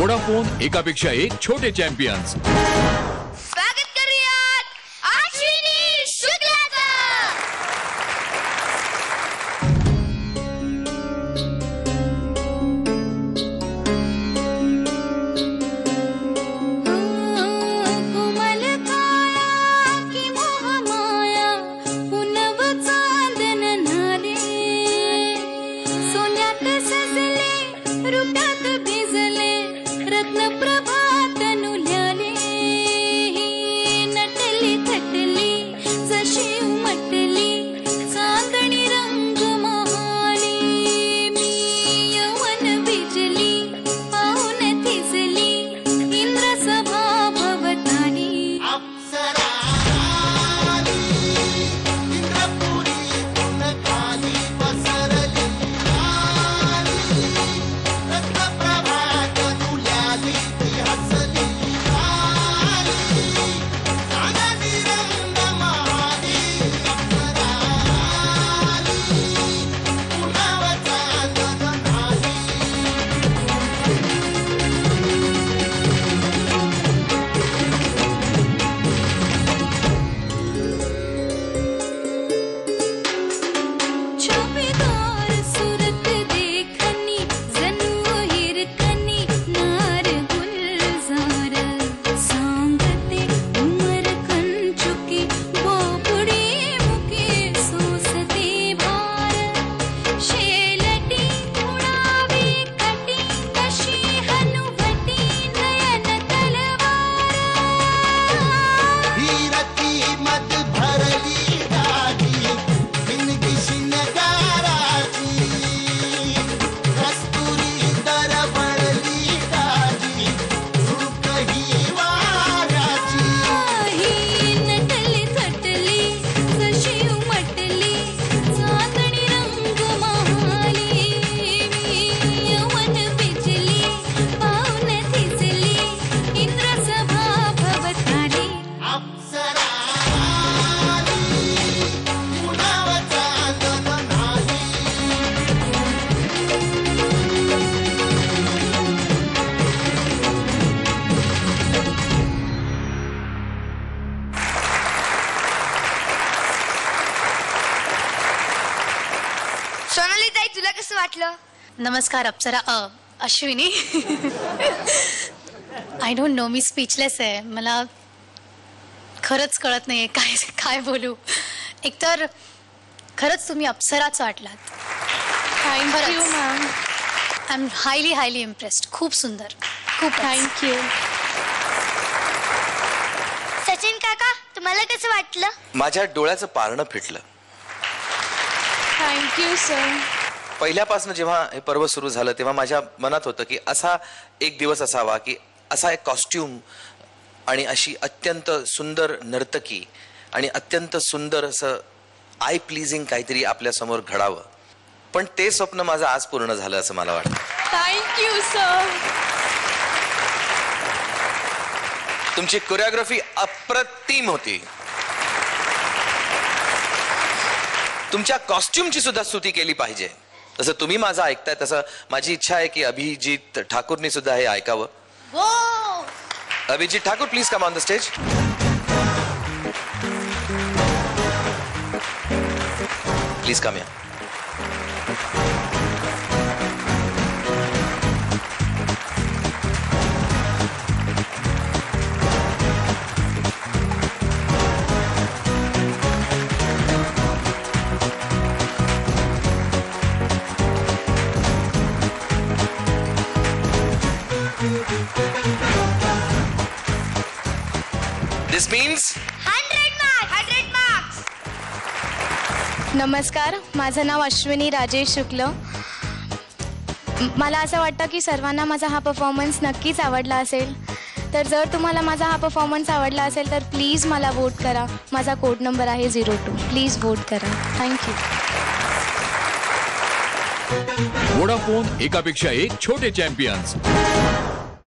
Vodafone एकापेक्षा एक छोटे चॅम्पियन्स। स्वागत करूयात अश्विनी शुक्लाचं। कोमल काया की मोहमाया पुनव चांदन नाले सोन्यात सजले रुप्यात भिजले रत्न प्रभात नुल्याले नटली थटली जशी उमटली चांदणी रंग महाली मी यवन बिजली पाहून थिजली इंद्र सभा भवतानी छुपेदार सूरत देखनी जन्म हिरकनी नार गुलजार सांगते उमर कंचुकी बोबडी मुके सोसते भार शेलटी उडावी कटी कशी हनुवटी नयन तलवार वीरती मत भरली दाढी जिंदगी शिनगाराची कस्तुरी दरवळली दाढी झुक ही वाऱ्याची ही नटली थटली जशी उमटली चांदणी रंग महाली मी यवन बिजली पाहून थिजली इंद्र सभा भवताली अप्सरा आली पुन्हा चांदन नाही सोनाली ताई, तुला कसं वाटलं? नमस्कार Apsara Ashwini I don't know, मी स्पीचलेस आहे. मला खरंच कळत नाहीये काय काय बोलू. एकतर खरंच तुम्ही अप्सराच वाटलात. Thank you ma'am. I am highly impressed. खूप सुंदर, खूप थँक्यू. सचिन काका, तुम्हाला कसं वाटलं? माझ्या डोळ्याचं पारणं फिटलं. Thank you sir. पहिल्यापासून जेव्हा हे पर्व सुरू झालं तेव्हा माझ्या मनात होतं की असा एक दिवस असावा की असा एक कॉस्ट्यूम आणि अशी अत्यंत सुंदर नर्तकी आणि अत्यंत सुंदर असं आय प्लीजिंग काहीतरी आपल्या समोर घडावं. पण ते स्वप्न माझं आज पूर्ण झालं असं मला वाटतं. Thank you sir. तुमची कोरिओग्राफी अप्रतिम होती. तुमच्या कॉस्ट्युमची सुद्धा स्तुती केली पाहिजे. जसं तुम्ही माझं ऐकताय तसं माझी इच्छा आहे की अभिजीत ठाकूरनी सुद्धा हे ऐकावं. Abhijit Thakur, please come on the stage. Please come या. This means 100 marks. नमस्कार, माझं नाव अश्विनी राजेश शुक्ल. मला असं वाटतं की सर्वांना माझा हा परफॉर्मन्स नक्कीच आवडला असेल. तर जर तुम्हाला माझा हा परफॉर्मन्स आवडला असेल तर प्लीज मला वोट करा. माझा कोड नंबर आहे 02. प्लीज वोट करा. थँक्यू. वोडाफोन एकापेक्षा एक छोटे चॅम्पियन्स।